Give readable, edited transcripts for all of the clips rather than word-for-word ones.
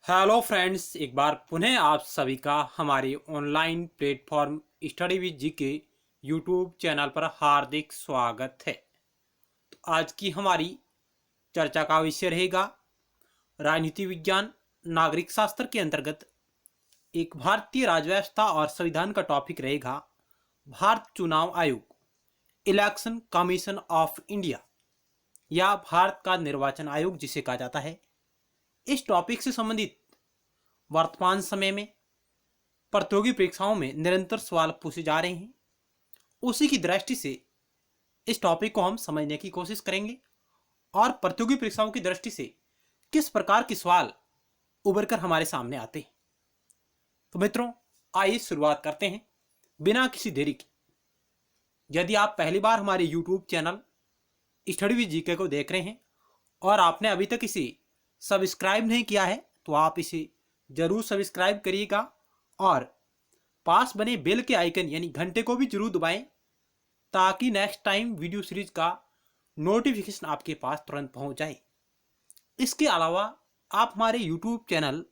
Hello friends, एक बार पुनः आप सभी का हमारे ऑनलाइन प्लेटफॉर्म स्टडी विद जी के यूट्यूब चैनल पर हार्दिक स्वागत है। तो आज की हमारी चर्चा का विषय रहेगा राजनीति विज्ञान नागरिक शास्त्र के अंतर्गत एक भारतीय राज्य व्यवस्था और संविधान का टॉपिक रहेगा भारत चुनाव आयोग, इलेक्शन कमीशन ऑफ इंडिया या भारत का निर्वाचन आयोग जिसे कहा जाता है। इस टॉपिक से संबंधित वर्तमान समय में प्रतियोगी परीक्षाओं में निरंतर सवाल पूछे जा रहे हैं। उसी की दृष्टि से इस टॉपिक को हम समझने की कोशिश करेंगे और प्रतियोगी परीक्षाओं की दृष्टि से किस प्रकार के सवाल उभर कर हमारे सामने आते हैं। तो मित्रों, आइए शुरुआत करते हैं बिना किसी देरी के। यदि आप पहली बार हमारे YouTube channel study with GK को देख रहे हैं और आपने अभी तक इसे सब्सक्राइब नहीं किया है तो आप इसे जरूर सब्सक्राइब करिएगा और पास बने बेल के आइकन यानी घंटे को भी जरूर दबाएं ताकि नेक्स्ट टाइम वीडियो सीरीज का नोटिफिकेशन आपके पास तुरंत पहुंच जाए। इसके अलावा आप हमारे YouTube channel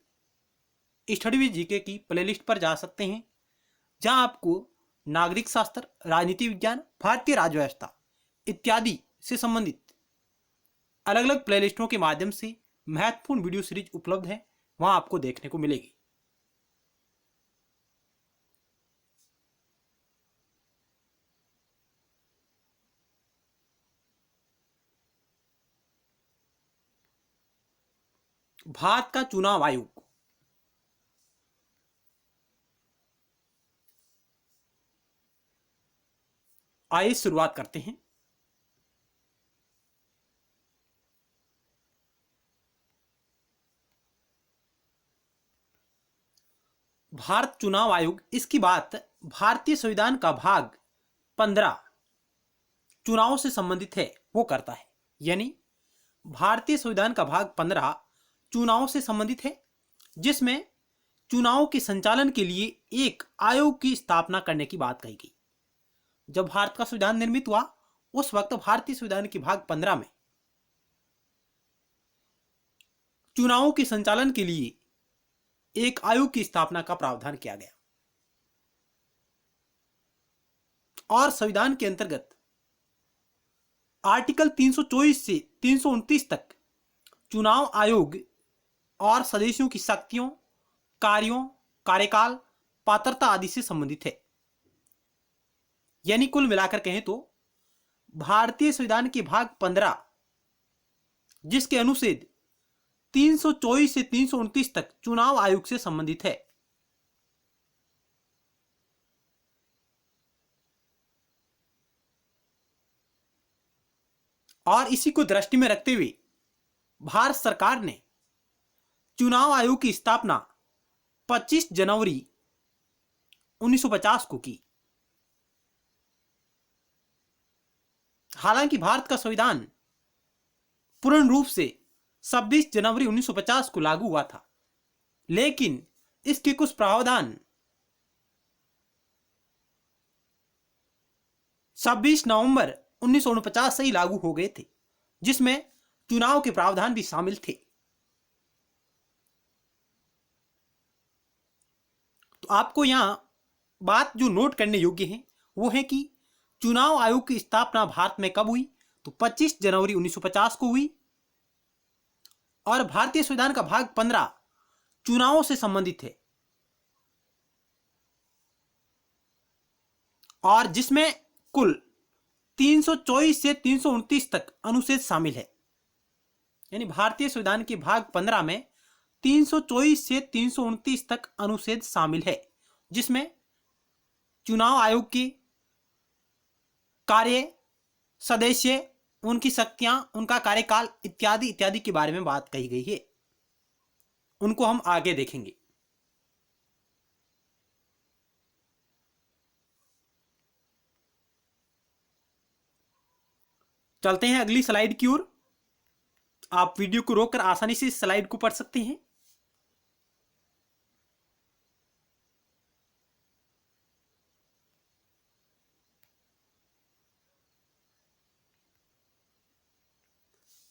study with GK की प्लेलिस्ट पर जा सकते हैं, जहां आपको नागरिक शास्त्र, राजनीति विज्ञान, भारतीय राज्य व्यवस्था इत्यादि से संबंधित अलग अलग प्लेलिस्टों के माध्यम से महत्वपूर्ण वीडियो सीरीज उपलब्ध है, वहां आपको देखने को मिलेगी। भारत का चुनाव आयोग आइए शुरुआत करते हैं। भारत चुनाव आयोग, इसकी बात भारतीय संविधान का भाग 15 चुनाव से संबंधित है वो करता है। यानी भारतीय संविधान का भाग 15 चुनाव से संबंधित है, जिसमें चुनाव के संचालन के लिए एक आयोग की स्थापना करने की बात कही गई। जब भारत का संविधान निर्मित हुआ उस वक्त भारतीय संविधान के भाग 15 में चुनावों के संचालन के लिए एक आयोग की स्थापना का प्रावधान किया गया और संविधान के अंतर्गत आर्टिकल 324 से 329 तक चुनाव आयोग और सदस्यों की शक्तियों, कार्यों, कार्यकाल, पात्रता आदि से संबंधित है। यानी कुल मिलाकर कहें तो भारतीय संविधान के भाग 15 जिसके अनुच्छेद 324 से 329 तक चुनाव आयोग से संबंधित है। और इसी को दृष्टि में रखते हुए भारत सरकार ने चुनाव आयोग की स्थापना 25 जनवरी 1950 को की। हालांकि भारत का संविधान पूर्ण रूप से 26 जनवरी 1950 को लागू हुआ था, लेकिन इसके कुछ प्रावधान 26 नवंबर 1949 से ही लागू हो गए थे, जिसमें चुनाव के प्रावधान भी शामिल थे। तो आपको यहां बात जो नोट करने योग्य है वो है कि चुनाव आयोग की स्थापना भारत में कब हुई, तो 25 जनवरी 1950 को हुई और भारतीय संविधान का भाग 15 चुनावों से संबंधित है और जिसमें कुल 324 से 329 तक अनुच्छेद शामिल है। यानी भारतीय संविधान के भाग 15 में 324 से 329 तक अनुच्छेद शामिल है, जिसमें चुनाव आयोग की कार्य, सदस्य, उनकी शक्तियां, उनका कार्यकाल इत्यादि इत्यादि के बारे में बात कही गई है। उनको हम आगे देखेंगे। चलते हैं अगली स्लाइड की ओर। आप वीडियो को रोककर आसानी से इस स्लाइड को पढ़ सकते हैं।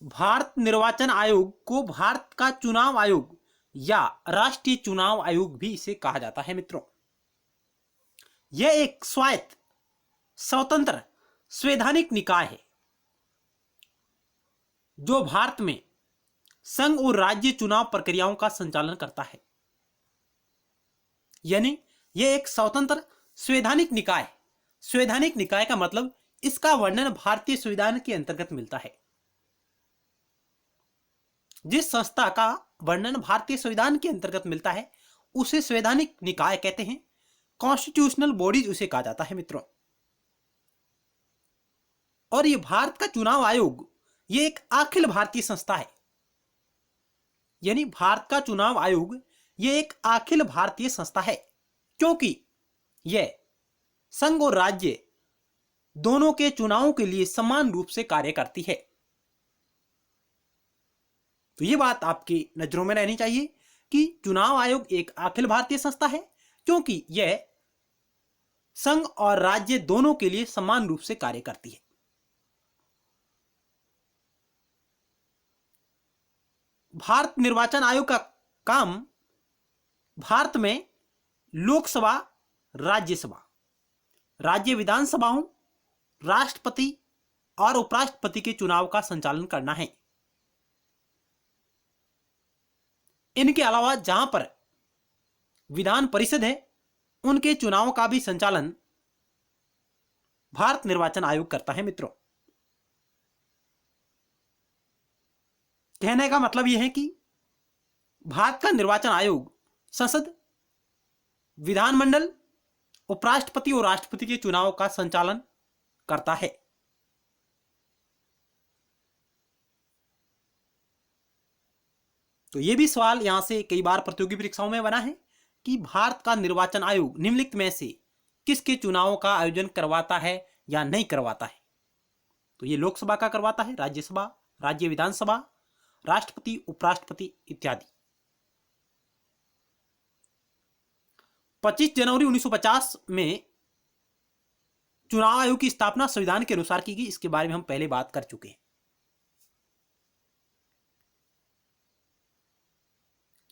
भारत निर्वाचन आयोग को भारत का चुनाव आयोग या राष्ट्रीय चुनाव आयोग भी इसे कहा जाता है मित्रों। यह एक स्वायत्त, स्वतंत्र, संवैधानिक निकाय है जो भारत में संघ और राज्य चुनाव प्रक्रियाओं का संचालन करता है। यानी यह एक स्वतंत्र संवैधानिक निकाय है। संवैधानिक निकाय का मतलब इसका वर्णन भारतीय संविधान के अंतर्गत मिलता है। जिस संस्था का वर्णन भारतीय संविधान के अंतर्गत मिलता है उसे संवैधानिक निकाय कहते हैं। कॉन्स्टिट्यूशनल बॉडीज उसे कहा जाता है मित्रों। और ये भारत का चुनाव आयोग ये एक अखिल भारतीय संस्था है। यानी भारत का चुनाव आयोग ये एक अखिल भारतीय संस्था है क्योंकि यह संघ और राज्य दोनों के चुनावों के लिए समान रूप से कार्य करती है। तो ये बात आपकी नजरों में रहनी चाहिए कि चुनाव आयोग एक अखिल भारतीय संस्था है क्योंकि यह संघ और राज्य दोनों के लिए समान रूप से कार्य करती है। भारत निर्वाचन आयोग का काम भारत में लोकसभा, राज्यसभा, राज्य विधानसभाओं, राष्ट्रपति और उपराष्ट्रपति के चुनाव का संचालन करना है। इनके अलावा जहां पर विधान परिषद है उनके चुनावों का भी संचालन भारत निर्वाचन आयोग करता है मित्रों। कहने का मतलब यह है कि भारत का निर्वाचन आयोग संसद, विधानमंडल, उपराष्ट्रपति और राष्ट्रपति के चुनाव का संचालन करता है। तो यह भी सवाल यहां से कई बार प्रतियोगी परीक्षाओं में बना है कि भारत का निर्वाचन आयोग निम्नलिखित में से किसके चुनावों का आयोजन करवाता है या नहीं करवाता है। तो ये लोकसभा का करवाता है, राज्यसभा, राज्य विधानसभा, राष्ट्रपति, उपराष्ट्रपति इत्यादि। 25 जनवरी 1950 में चुनाव आयोग की स्थापना संविधान के अनुसार की गई। इसके बारे में हम पहले बात कर चुके हैं।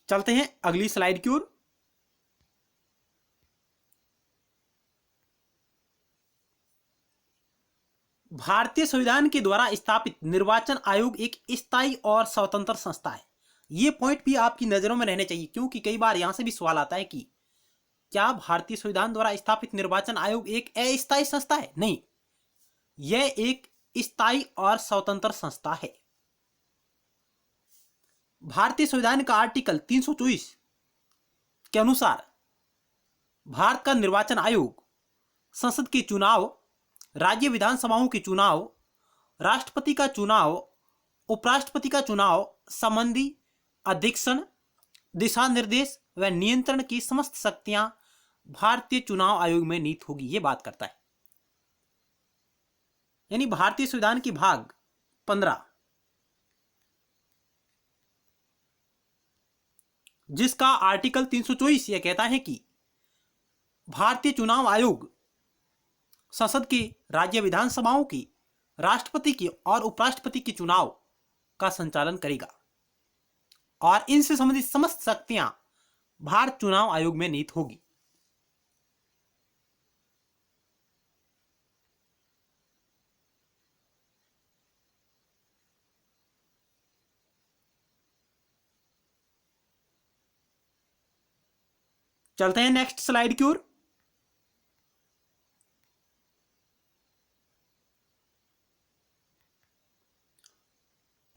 चलते हैं अगली स्लाइड की ओर। भारतीय संविधान के द्वारा स्थापित निर्वाचन आयोग एक स्थायी और स्वतंत्र संस्था है। यह पॉइंट भी आपकी नजरों में रहने चाहिए क्योंकि कई बार यहां से भी सवाल आता है कि क्या भारतीय संविधान द्वारा स्थापित निर्वाचन आयोग एक अस्थायी संस्था है? नहीं, यह एक स्थायी और स्वतंत्र संस्था है। भारतीय संविधान का आर्टिकल 324 के अनुसार भारत का निर्वाचन आयोग संसद के चुनाव, राज्य विधानसभाओं के चुनाव, राष्ट्रपति का चुनाव, उपराष्ट्रपति का चुनाव संबंधी अधीक्षण, दिशा निर्देश व नियंत्रण की समस्त शक्तियां भारतीय चुनाव आयोग में निहित होगी, ये बात करता है। यानी भारतीय संविधान की भाग 15 जिसका आर्टिकल 324 यह कहता है कि भारतीय चुनाव आयोग संसद की, राज्य विधानसभाओं की, राष्ट्रपति की और उपराष्ट्रपति के चुनाव का संचालन करेगा और इनसे संबंधित समस्त शक्तियां भारत चुनाव आयोग में निहित होगी। चलते हैं नेक्स्ट स्लाइड की ओर।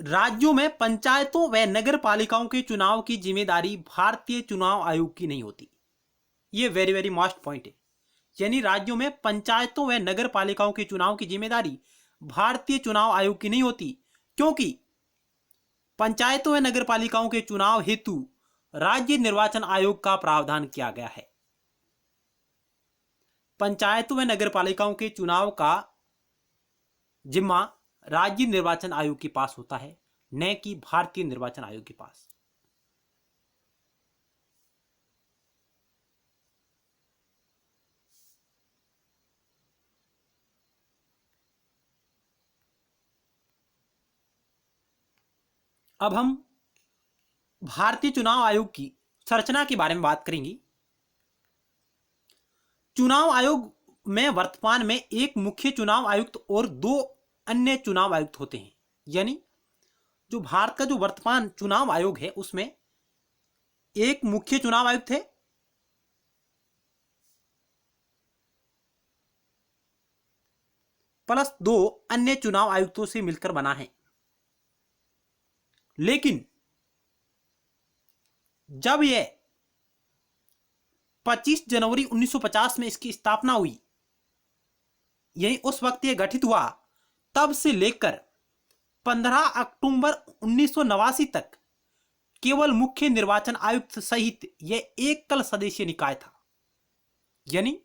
राज्यों में पंचायतों व नगर पालिकाओं के चुनाव की जिम्मेदारी भारतीय चुनाव आयोग की नहीं होती। यह वेरी वेरी मोस्ट पॉइंट है। यानी राज्यों में पंचायतों व नगर पालिकाओं के चुनाव की जिम्मेदारी भारतीय चुनाव आयोग की नहीं होती क्योंकि पंचायतों व नगर पालिकाओं के चुनाव हेतु राज्य निर्वाचन आयोग का प्रावधान किया गया है। पंचायतों व नगर पालिकाओं के चुनाव का जिम्मा राज्य निर्वाचन आयोग के पास होता है, न कि भारतीय निर्वाचन आयोग के पास। अब हम भारतीय चुनाव आयोग की संरचना के बारे में बात करेंगे। चुनाव आयोग में वर्तमान में एक मुख्य चुनाव आयुक्त और 2 अन्य चुनाव आयुक्त होते हैं। यानी जो भारत का जो वर्तमान चुनाव आयोग है उसमें एक मुख्य चुनाव आयुक्त है प्लस 2 अन्य चुनाव आयुक्तों से मिलकर बना है। लेकिन जब यह 25 जनवरी 1950 में इसकी स्थापना हुई, यही उस वक्त यह गठित हुआ, तब से लेकर 15 अक्टूबर 1989 तक केवल मुख्य निर्वाचन आयुक्त सहित यह एकल सदस्यीय निकाय था। यानी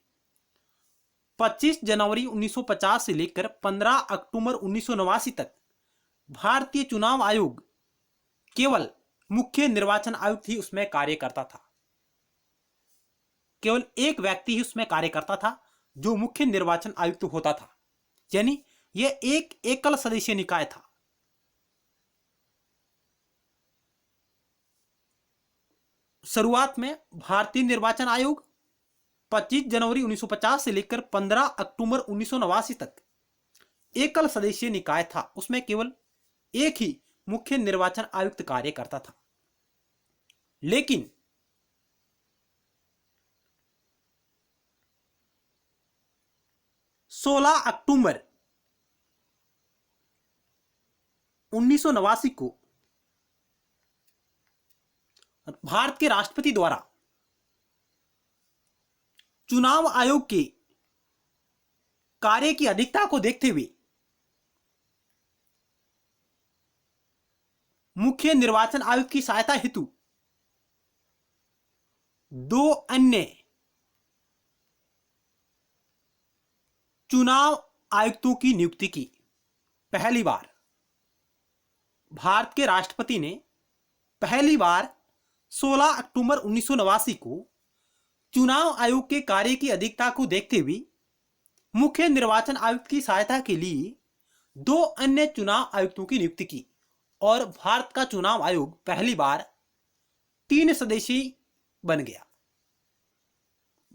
25 जनवरी 1950 से लेकर 15 अक्टूबर 1989 तक भारतीय चुनाव आयोग केवल मुख्य निर्वाचन आयुक्त ही उसमें कार्य करता था। केवल एक व्यक्ति ही उसमें कार्य करता था जो मुख्य निर्वाचन आयुक्त होता था। यानी यह एक एकल सदस्यीय निकाय था। शुरुआत में भारतीय निर्वाचन आयोग 25 जनवरी 1950 से लेकर 15 अक्टूबर 1989 तक एकल सदस्यीय निकाय था। उसमें केवल एक ही मुख्य निर्वाचन आयुक्त कार्य करता था। लेकिन सोलह अक्टूबर 1989 को भारत के राष्ट्रपति द्वारा चुनाव आयोग के कार्य की अधिकता को देखते हुए मुख्य निर्वाचन आयुक्त की सहायता हेतु 2 अन्य चुनाव आयुक्तों की नियुक्ति की। पहली बार भारत के राष्ट्रपति ने पहली बार 16 अक्टूबर 1989 को चुनाव आयोग के कार्य की अधिकता को देखते हुए मुख्य निर्वाचन आयुक्त की सहायता के लिए 2 अन्य चुनाव आयुक्तों की नियुक्ति की और भारत का चुनाव आयोग पहली बार 3 सदस्यीय बन गया।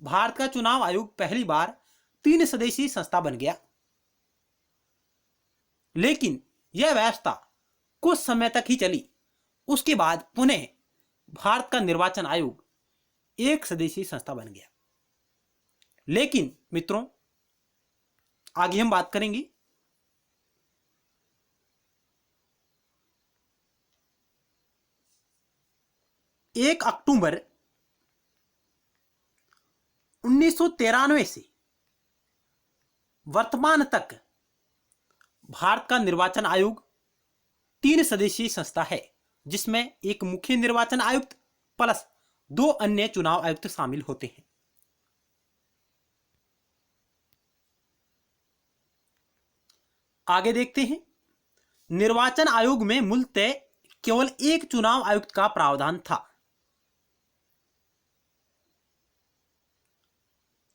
भारत का चुनाव आयोग पहली बार 3 सदस्यीय संस्था बन गया। लेकिन यह व्यवस्था कुछ समय तक ही चली। उसके बाद पुनः भारत का निर्वाचन आयोग 1 सदस्यीय संस्था बन गया। लेकिन मित्रों, आगे हम बात करेंगे 1 अक्टूबर 1993 से वर्तमान तक भारत का निर्वाचन आयोग 3 सदस्यीय संस्था है, जिसमें एक मुख्य निर्वाचन आयुक्त प्लस 2 अन्य चुनाव आयुक्त शामिल होते हैं। आगे देखते हैं। निर्वाचन आयोग में मूलतः केवल एक चुनाव आयुक्त का प्रावधान था।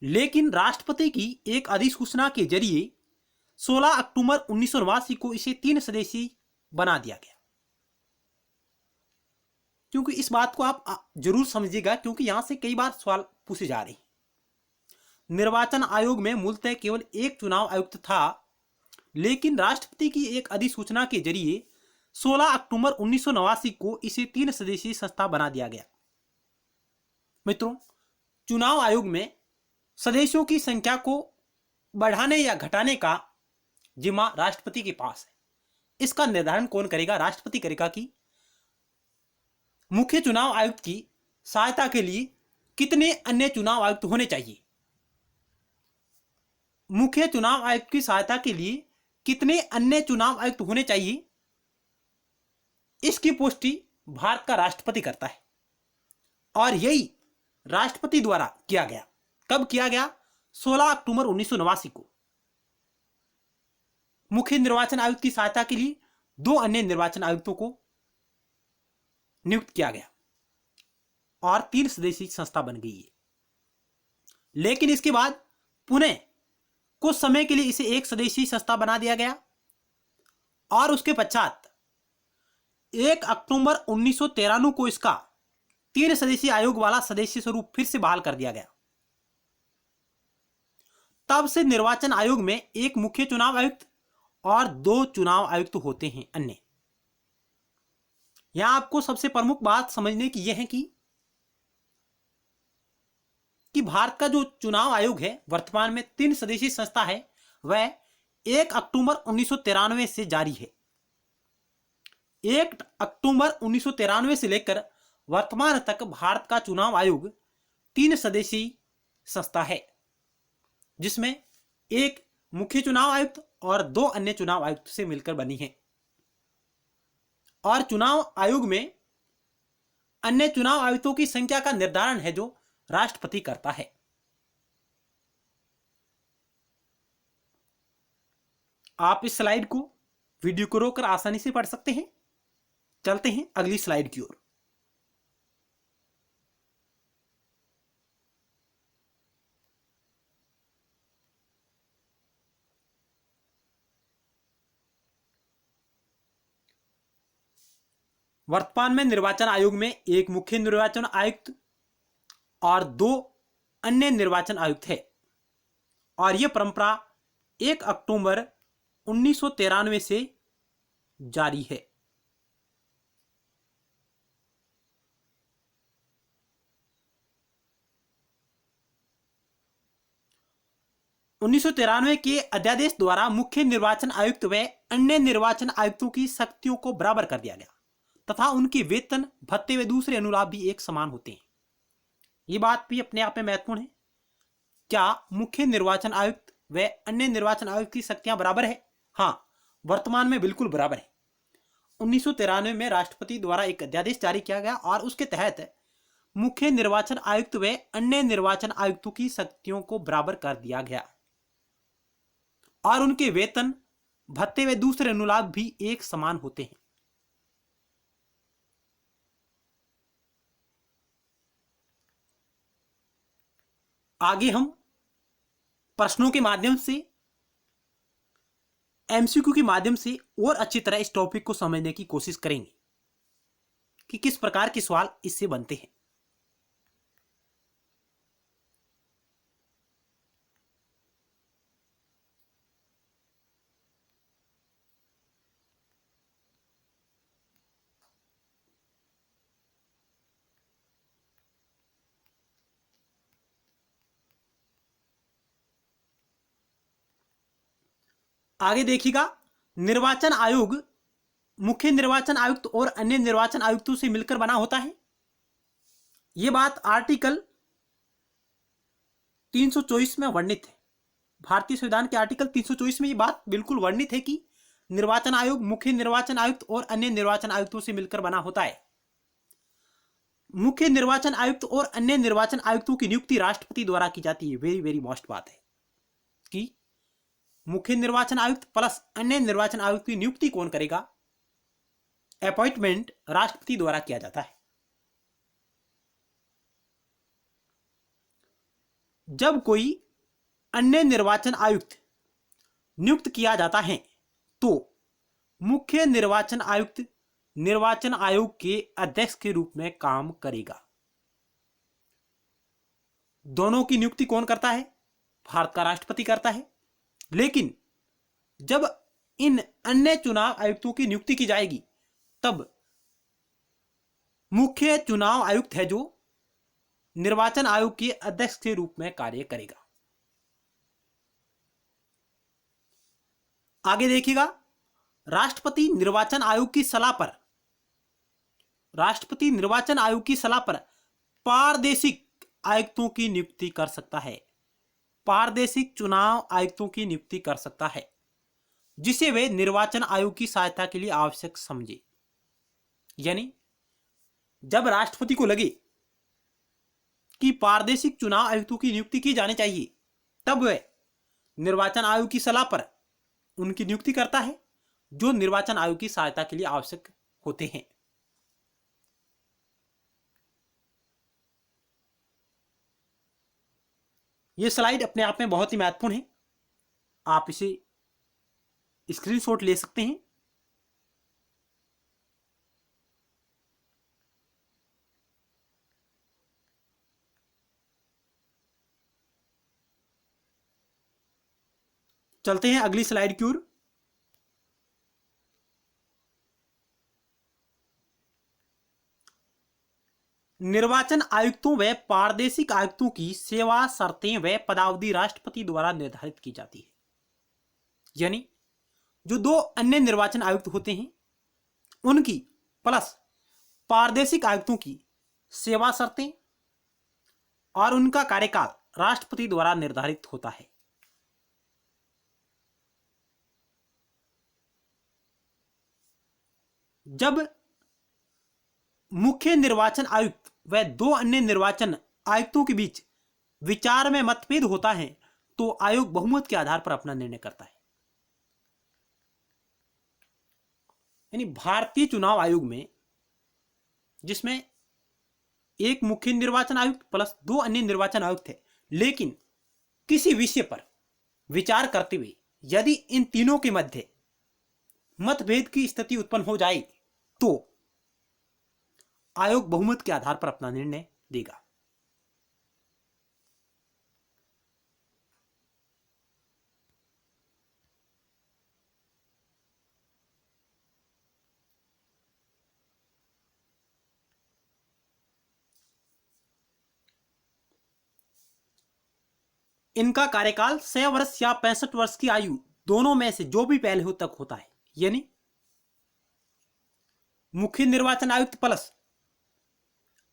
लेकिन राष्ट्रपति की एक अधिसूचना के जरिए 16 अक्टूबर 1989 को इसे 3 सदस्यीय बना दिया गया। क्योंकि इस बात को आप जरूर समझिएगा, क्योंकि यहां से कई बार सवाल पूछे जा रहे हैं। निर्वाचन आयोग में मूलतः केवल एक चुनाव आयुक्त था, लेकिन राष्ट्रपति की एक अधिसूचना के जरिए 16 अक्टूबर 1989 को इसे 3 सदस्यीय संस्था बना दिया गया। मित्रों, चुनाव आयोग में सदस्यों की संख्या को बढ़ाने या घटाने का जिम्मा राष्ट्रपति के पास है। इसका निर्धारण कौन करेगा? राष्ट्रपति करेगा कि मुख्य चुनाव आयुक्त की सहायता के लिए कितने अन्य चुनाव आयुक्त होने चाहिए। मुख्य चुनाव आयुक्त की सहायता के लिए कितने अन्य चुनाव आयुक्त होने चाहिए, इसकी पुष्टि भारत का राष्ट्रपति करता है। और यही राष्ट्रपति द्वारा किया गया। कब किया गया? 16 अक्टूबर 1989 को मुख्य निर्वाचन आयुक्त की सहायता के लिए 2 अन्य निर्वाचन आयुक्तों को नियुक्त किया गया और 3 सदस्यीय संस्था बन गई है। लेकिन इसके बाद पुनः कुछ समय के लिए इसे 1 सदस्यीय संस्था बना दिया गया और उसके पश्चात 1 अक्टूबर 1993 को इसका 3 सदस्यीय आयोग वाला सदस्य स्वरूप फिर से बहाल कर दिया गया। तब से निर्वाचन आयोग में एक मुख्य चुनाव आयुक्त और 2 चुनाव आयुक्त होते हैं अन्य। यहां आपको सबसे प्रमुख बात समझने की यह है कि भारत का जो चुनाव आयोग है वर्तमान में 3 सदस्यीय संस्था है, वह 1 अक्टूबर 1993 से जारी है। 1 अक्टूबर 1993 से लेकर वर्तमान तक भारत का चुनाव आयोग 3 सदस्यीय संस्था है, जिसमें एक मुख्य चुनाव आयुक्त और 2 अन्य चुनाव आयुक्त से मिलकर बनी है। और चुनाव आयोग में अन्य चुनाव आयुक्तों की संख्या का निर्धारण है जो राष्ट्रपति करता है। आप इस स्लाइड को वीडियो को रोककर आसानी से पढ़ सकते हैं। चलते हैं अगली स्लाइड की ओर। वर्तमान में निर्वाचन आयोग में एक मुख्य निर्वाचन आयुक्त और 2 अन्य निर्वाचन आयुक्त है, और यह परंपरा 1 अक्टूबर 1993 से जारी है। उन्नीस के अध्यादेश द्वारा मुख्य निर्वाचन आयुक्त व अन्य निर्वाचन आयुक्तों की शक्तियों को बराबर कर दिया गया तथा उनके वेतन, भत्ते व दूसरे अनुलाभ भी एक समान होते हैं। ये बात भी अपने आप में महत्वपूर्ण है। क्या मुख्य निर्वाचन आयुक्त व अन्य निर्वाचन आयुक्त की शक्तियां बराबर है? हाँ, वर्तमान में बिल्कुल बराबर है। 1993 में राष्ट्रपति द्वारा एक अध्यादेश जारी किया गया और उसके तहत मुख्य निर्वाचन आयुक्त व अन्य निर्वाचन आयुक्तों की शक्तियों को बराबर कर दिया गया और उनके वेतन, भत्ते व दूसरे अनुलाभ भी एक समान होते हैं। आगे हम प्रश्नों के माध्यम से, एमसीक्यू के माध्यम से और अच्छी तरह इस टॉपिक को समझने की कोशिश करेंगे कि किस प्रकार के सवाल इससे बनते हैं। आगे देखिएगा, निर्वाचन आयोग मुख्य निर्वाचन आयुक्त और अन्य निर्वाचन आयुक्तों से मिलकर बना होता है। यह बात आर्टिकल 324 में वर्णित है। भारतीय संविधान के आर्टिकल 324 में यह बात बिल्कुल वर्णित है कि निर्वाचन आयोग मुख्य निर्वाचन आयुक्त और अन्य निर्वाचन आयुक्तों से मिलकर बना होता है। मुख्य निर्वाचन आयुक्त और अन्य निर्वाचन आयुक्तों की नियुक्ति राष्ट्रपति द्वारा की जाती है। वेरी वेरी मोस्ट बात है कि मुख्य निर्वाचन आयुक्त प्लस अन्य निर्वाचन आयुक्त की नियुक्ति कौन करेगा? अपॉइंटमेंट राष्ट्रपति द्वारा किया जाता है। जब कोई अन्य निर्वाचन आयुक्त नियुक्त किया जाता है तो मुख्य निर्वाचन आयुक्त निर्वाचन आयोग के अध्यक्ष के रूप में काम करेगा। दोनों की नियुक्ति कौन करता है? भारत का राष्ट्रपति करता है। लेकिन जब इन अन्य चुनाव आयुक्तों की नियुक्ति की जाएगी तब मुख्य चुनाव आयुक्त है जो निर्वाचन आयोग के अध्यक्ष के रूप में कार्य करेगा। आगे देखिएगा, राष्ट्रपति निर्वाचन आयोग की सलाह पर पारदर्शिक आयुक्तों की नियुक्ति कर सकता है। पारदर्शिक चुनाव आयुक्तों की नियुक्ति कर सकता है जिसे वे निर्वाचन आयोग की सहायता के लिए आवश्यक समझे। यानी जब राष्ट्रपति को लगे कि पारदर्शिक चुनाव आयुक्तों की नियुक्ति की जानी चाहिए तब वह निर्वाचन आयोग की सलाह पर उनकी नियुक्ति करता है जो निर्वाचन आयोग की सहायता के लिए आवश्यक होते हैं। यह स्लाइड अपने आप में बहुत ही महत्वपूर्ण है। आप इसे स्क्रीनशॉट ले सकते हैं। चलते हैं अगली स्लाइड की ओर। निर्वाचन आयुक्तों व प्रादेशिक आयुक्तों की सेवा शर्तें व पदावधि राष्ट्रपति द्वारा निर्धारित की जाती है। यानी जो दो अन्य निर्वाचन आयुक्त होते हैं उनकी प्लस प्रादेशिक आयुक्तों की सेवा शर्तें और उनका कार्यकाल राष्ट्रपति द्वारा निर्धारित होता है। जब मुख्य निर्वाचन आयुक्त व दो अन्य निर्वाचन आयुक्तों के बीच विचार में मतभेद होता है तो आयोग बहुमत के आधार पर अपना निर्णय करता है। यानी भारतीय चुनाव आयोग में, जिसमें एक मुख्य निर्वाचन आयुक्त प्लस दो अन्य निर्वाचन आयुक्त है, लेकिन किसी विषय पर विचार करते हुए यदि इन तीनों के मध्य मतभेद की स्थिति उत्पन्न हो जाए तो आयोग बहुमत के आधार पर अपना निर्णय देगा। इनका कार्यकाल 6 वर्ष या 65 वर्ष की आयु दोनों में से जो भी पहले हो तक होता है। यानी मुख्य निर्वाचन आयुक्त प्लस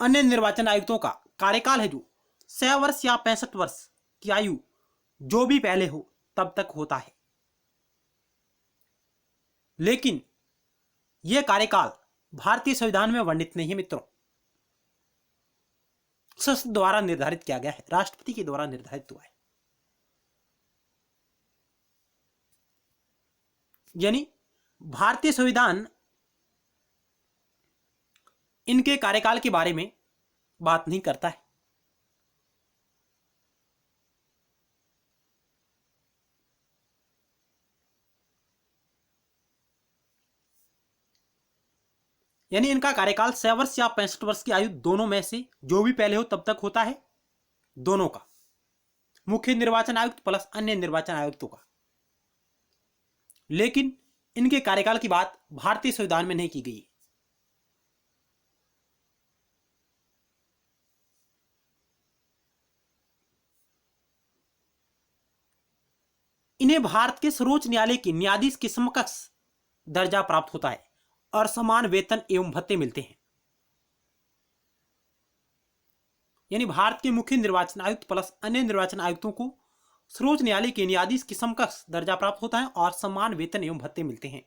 अन्य निर्वाचन आयुक्तों का कार्यकाल है जो 6 वर्ष या 65 वर्ष की आयु जो भी पहले हो तब तक होता है। लेकिन यह कार्यकाल भारतीय संविधान में वर्णित नहीं है मित्रों, संसद द्वारा निर्धारित किया गया है, राष्ट्रपति के द्वारा निर्धारित हुआ है। यानी भारतीय संविधान इनके कार्यकाल के बारे में बात नहीं करता है। यानी इनका कार्यकाल 6 वर्ष या 65 वर्ष की आयु दोनों में से जो भी पहले हो तब तक होता है, दोनों का, मुख्य निर्वाचन आयुक्त प्लस अन्य निर्वाचन आयुक्तों का। लेकिन इनके कार्यकाल की बात भारतीय संविधान में नहीं की गई है। इन्हें भारत के सर्वोच्च न्यायालय के न्यायाधीश के समकक्ष दर्जा प्राप्त होता है और समान वेतन एवं भत्ते मिलते हैं। यानी भारत के मुख्य निर्वाचन आयुक्त प्लस अन्य निर्वाचन आयुक्तों को सर्वोच्च न्यायालय के न्यायाधीश के समकक्ष दर्जा प्राप्त होता है और समान वेतन एवं भत्ते मिलते हैं।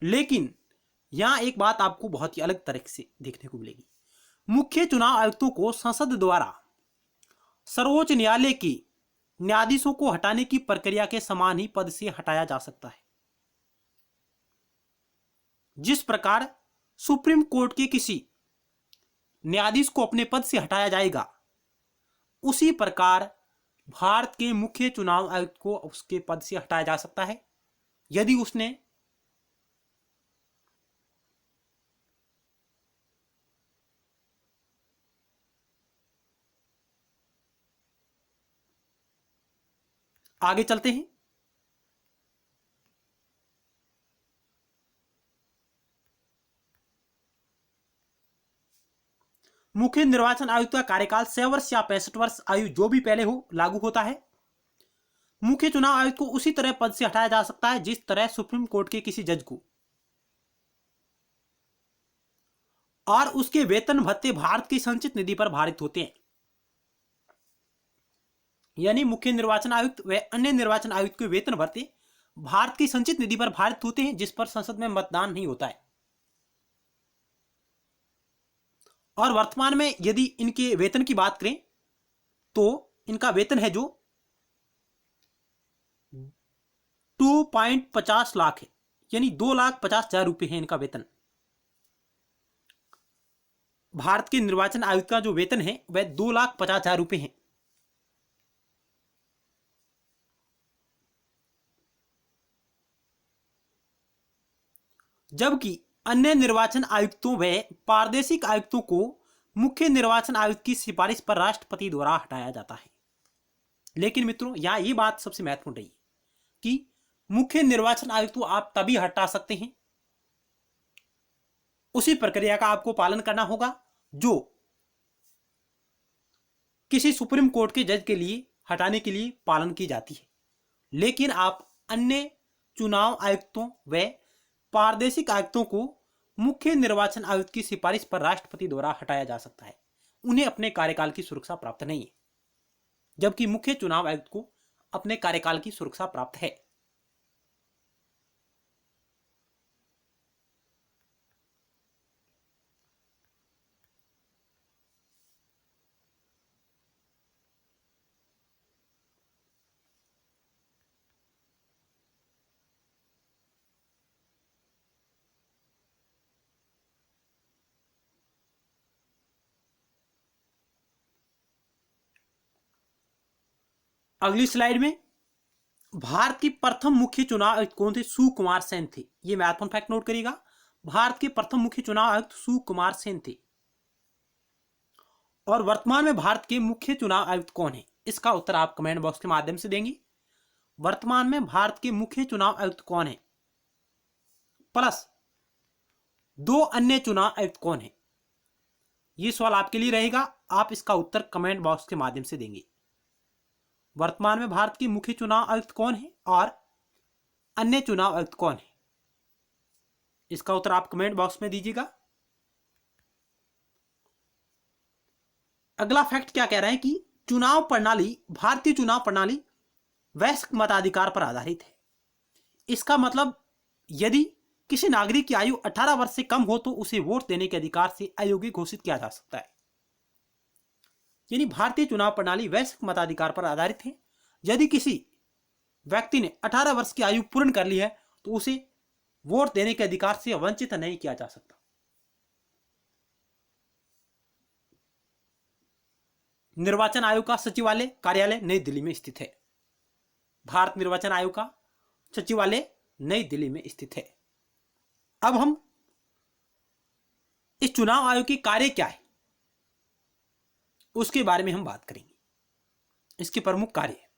लेकिन यहां एक बात आपको बहुत ही अलग तरह से देखने को मिलेगी। मुख्य चुनाव आयुक्तों को संसद द्वारा सर्वोच्च न्यायालय के न्यायाधीशों को हटाने की प्रक्रिया के समान ही पद से हटाया जा सकता है। जिस प्रकार सुप्रीम कोर्ट के किसी न्यायाधीश को अपने पद से हटाया जाएगा, उसी प्रकार भारत के मुख्य चुनाव आयुक्त को उसके पद से हटाया जा सकता है यदि उसने आगे चलते हैं। मुख्य निर्वाचन आयुक्त का कार्यकाल 6 वर्ष या 65 वर्ष आयु जो भी पहले हो लागू होता है। मुख्य चुनाव आयुक्त को उसी तरह पद से हटाया जा सकता है जिस तरह सुप्रीम कोर्ट के किसी जज को, और उसके वेतन भत्ते भारत की संचित निधि पर भारित होते हैं। यानी मुख्य निर्वाचन आयुक्त व अन्य निर्वाचन आयुक्त के वेतन भत्ते भारत की संचित निधि पर भारित होते हैं जिस पर संसद में मतदान नहीं होता है। और वर्तमान में यदि इनके वेतन की बात करें तो इनका वेतन है जो 2.50 लाख है, यानी 2,50,000 रुपए है इनका वेतन। भारत के निर्वाचन आयुक्त का जो वेतन है वह 2,50,000 रुपए है। जबकि अन्य निर्वाचन आयुक्तों व प्रादेशिक आयुक्तों को मुख्य निर्वाचन आयुक्त की सिफारिश पर राष्ट्रपति द्वारा हटाया जाता है। लेकिन मित्रों यहाँ ये बात सबसे महत्वपूर्ण रही कि मुख्य निर्वाचन आयुक्त को आप तभी हटा सकते हैं, उसी प्रक्रिया का आपको पालन करना होगा जो किसी सुप्रीम कोर्ट के जज के लिए हटाने के लिए पालन की जाती है। लेकिन आप अन्य चुनाव आयुक्तों व प्रादेशिक आयुक्तों को मुख्य निर्वाचन आयुक्त की सिफारिश पर राष्ट्रपति द्वारा हटाया जा सकता है, उन्हें अपने कार्यकाल की सुरक्षा प्राप्त नहीं है, जबकि मुख्य चुनाव आयुक्त को अपने कार्यकाल की सुरक्षा प्राप्त है। अगली स्लाइड में भारत के प्रथम मुख्य चुनाव आयुक्त कौन थे? सुकुमार सेन थे। ये महत्वपूर्ण फैक्ट नोट करिएगा, भारत के प्रथम मुख्य चुनाव आयुक्त सुकुमार सेन थे। और वर्तमान में भारत के मुख्य चुनाव आयुक्त कौन है? इसका उत्तर आप कमेंट बॉक्स के माध्यम से देंगे। वर्तमान में भारत के मुख्य चुनाव आयुक्त कौन है प्लस 2 अन्य चुनाव आयुक्त कौन है? ये सवाल आपके लिए रहेगा, आप इसका उत्तर कमेंट बॉक्स के माध्यम से देंगे। वर्तमान में भारत के मुख्य चुनाव आयुक्त कौन है और अन्य चुनाव आयुक्त कौन है? इसका उत्तर आप कमेंट बॉक्स में दीजिएगा। अगला फैक्ट क्या कह रहा है कि चुनाव प्रणाली, भारतीय चुनाव प्रणाली वयस्क मताधिकार पर आधारित है। इसका मतलब यदि किसी नागरिक की आयु 18 वर्ष से कम हो तो उसे वोट देने के अधिकार से अयोग्य घोषित किया जा सकता है। यानी भारतीय चुनाव प्रणाली वयस्क मताधिकार पर आधारित है। यदि किसी व्यक्ति ने 18 वर्ष की आयु पूर्ण कर ली है तो उसे वोट देने के अधिकार से वंचित नहीं किया जा सकता। निर्वाचन आयोग का सचिवालय कार्यालय नई दिल्ली में स्थित है। भारत निर्वाचन आयोग का सचिवालय नई दिल्ली में स्थित है। अब हम इस चुनाव आयोग के कार्य क्या है उसके बारे में हम बात करेंगे। इसके प्रमुख कार्य है।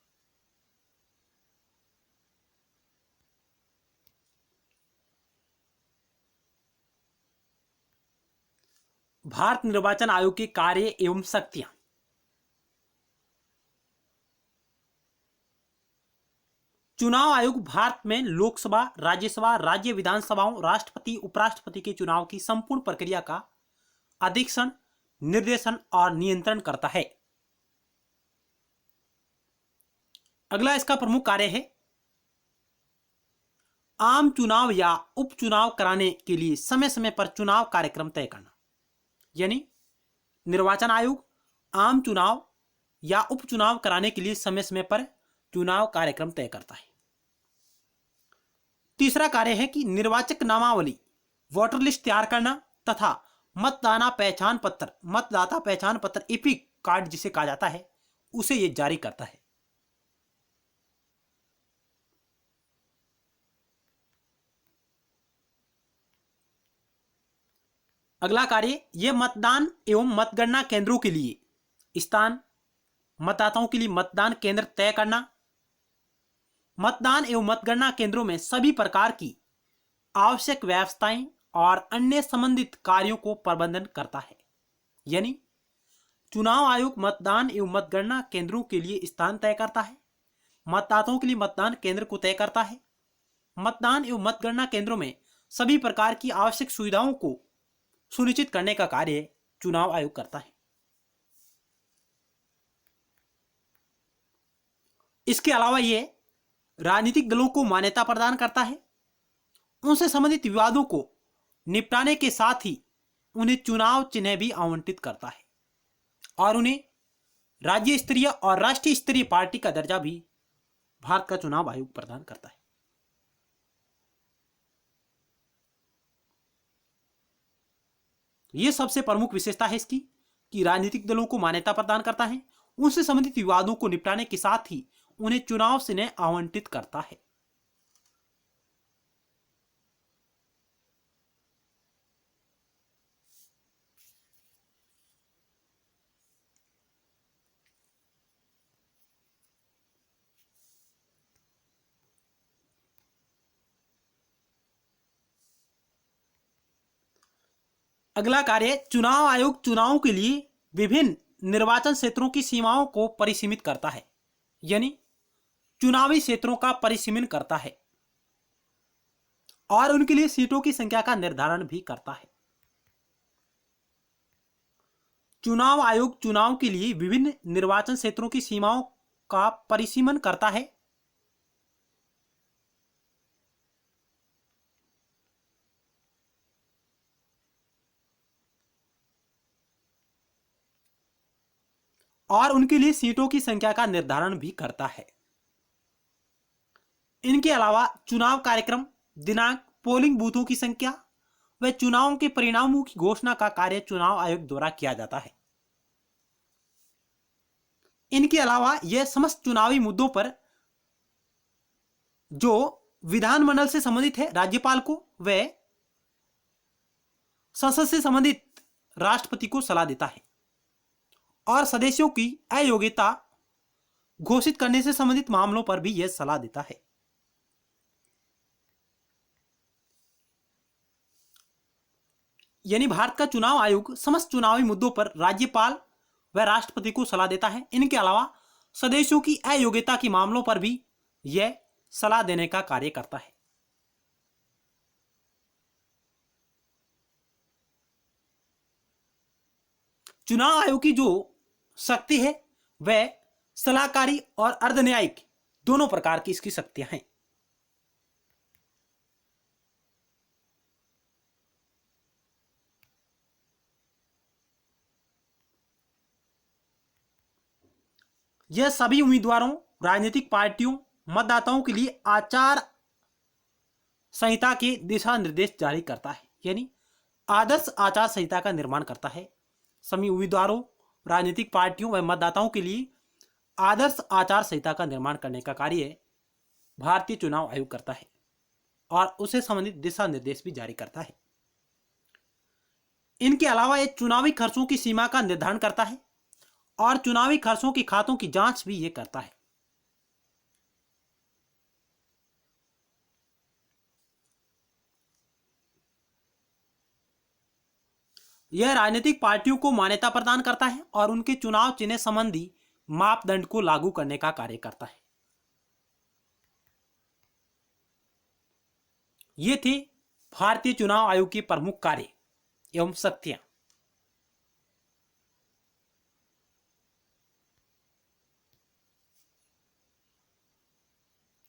भारत निर्वाचन आयोग के कार्य एवं शक्तियां। चुनाव आयोग भारत में लोकसभा, राज्यसभा, राज्य विधानसभाओं, राष्ट्रपति, उपराष्ट्रपति के चुनाव की संपूर्ण प्रक्रिया का अधीक्षण, निर्देशन और नियंत्रण करता है। अगला इसका प्रमुख कार्य है आम चुनाव या उपचुनाव कराने के लिए समय समय पर चुनाव कार्यक्रम तय करना। यानी निर्वाचन आयोग आम चुनाव या उपचुनाव कराने के लिए समय समय पर चुनाव कार्यक्रम तय करता है। तीसरा कार्य है कि निर्वाचक नामावली, वोटर लिस्ट तैयार करना तथा मतदाता पहचान पत्र इपिक कार्ड जिसे कहा जाता है उसे यह जारी करता है। अगला कार्य यह मतदान एवं मतगणना केंद्रों के लिए स्थान, मतदाताओं के लिए मतदान केंद्र तय करना, मतदान एवं मतगणना केंद्रों में सभी प्रकार की आवश्यक व्यवस्थाएं और अन्य संबंधित कार्यों को प्रबंधन करता है। यानी चुनाव आयोग मतदान एवं मतगणना केंद्रों के लिए स्थान तय करता है, मतदाताओं के लिए मतदान केंद्र को तय करता है, मतदान एवं मतगणना केंद्रों में सभी प्रकार की आवश्यक सुविधाओं को सुनिश्चित करने का कार्य चुनाव आयोग करता है। इसके अलावा यह राजनीतिक दलों को मान्यता प्रदान करता है, उनसे संबंधित विवादों को निपटाने के साथ ही उन्हें चुनाव चिन्ह भी आवंटित करता है और उन्हें राज्य स्तरीय और राष्ट्रीय स्तरीय पार्टी का दर्जा भी भारत का चुनाव आयोग प्रदान करता है। यह सबसे प्रमुख विशेषता है इसकी कि राजनीतिक दलों को मान्यता प्रदान करता है, उनसे संबंधित विवादों को निपटाने के साथ ही उन्हें चुनाव चिन्ह आवंटित करता है। अगला कार्य, चुनाव आयोग चुनावों के लिए विभिन्न निर्वाचन क्षेत्रों की सीमाओं को परिसीमित करता है, यानी चुनावी क्षेत्रों का परिसीमन करता है और उनके लिए सीटों की संख्या का निर्धारण भी करता है। चुनाव आयोग चुनाव के लिए विभिन्न निर्वाचन क्षेत्रों की सीमाओं का परिसीमन करता है और उनके लिए सीटों की संख्या का निर्धारण भी करता है। इनके अलावा चुनाव कार्यक्रम, दिनांक, पोलिंग बूथों की संख्या व चुनावों के परिणामों की घोषणा का कार्य चुनाव आयोग द्वारा किया जाता है। इनके अलावा यह समस्त चुनावी मुद्दों पर जो विधानमंडल से संबंधित है राज्यपाल को व संसद से संबंधित राष्ट्रपति को सलाह देता है और सदस्यों की अयोग्यता घोषित करने से संबंधित मामलों पर भी यह सलाह देता है। यानी भारत का चुनाव आयोग समस्त चुनावी मुद्दों पर राज्यपाल व राष्ट्रपति को सलाह देता है। इनके अलावा सदस्यों की अयोग्यता के मामलों पर भी यह सलाह देने का कार्य करता है। चुनाव आयोग की जो शक्ति है वह सलाहकारी और अर्धन्यायिक दोनों प्रकार की इसकी शक्तियां हैं। यह सभी उम्मीदवारों, राजनीतिक पार्टियों, मतदाताओं के लिए आचार संहिता के दिशा निर्देश जारी करता है, यानी आदर्श आचार संहिता का निर्माण करता है। सभी उम्मीदवारों, राजनीतिक पार्टियों व मतदाताओं के लिए आदर्श आचार संहिता का निर्माण करने का कार्य भारतीय चुनाव आयोग करता है और उसे संबंधित दिशा निर्देश भी जारी करता है। इनके अलावा यह चुनावी खर्चों की सीमा का निर्धारण करता है और चुनावी खर्चों के खातों की जांच भी यह करता है। यह राजनीतिक पार्टियों को मान्यता प्रदान करता है और उनके चुनाव चिन्ह संबंधी मापदंड को लागू करने का कार्य करता है। ये थे भारतीय चुनाव आयोग के प्रमुख कार्य एवं शक्तियां।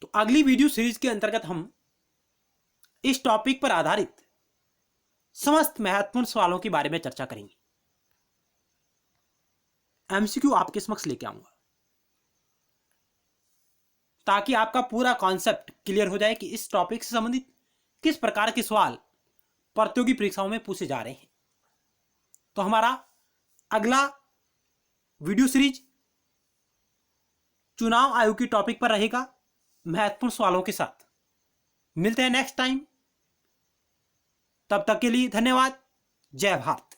तो अगली वीडियो सीरीज के अंतर्गत हम इस टॉपिक पर आधारित समस्त महत्वपूर्ण सवालों के बारे में चर्चा करेंगे। एमसीक्यू आपके समक्ष लेके आऊंगा ताकि आपका पूरा कॉन्सेप्ट क्लियर हो जाए कि इस टॉपिक से संबंधित किस प्रकार के सवाल प्रतियोगी परीक्षाओं में पूछे जा रहे हैं। तो हमारा अगला वीडियो सीरीज चुनाव आयोग की टॉपिक पर रहेगा महत्वपूर्ण सवालों के साथ। मिलते हैं नेक्स्ट टाइम, तब तक के लिए धन्यवाद। जय भारत।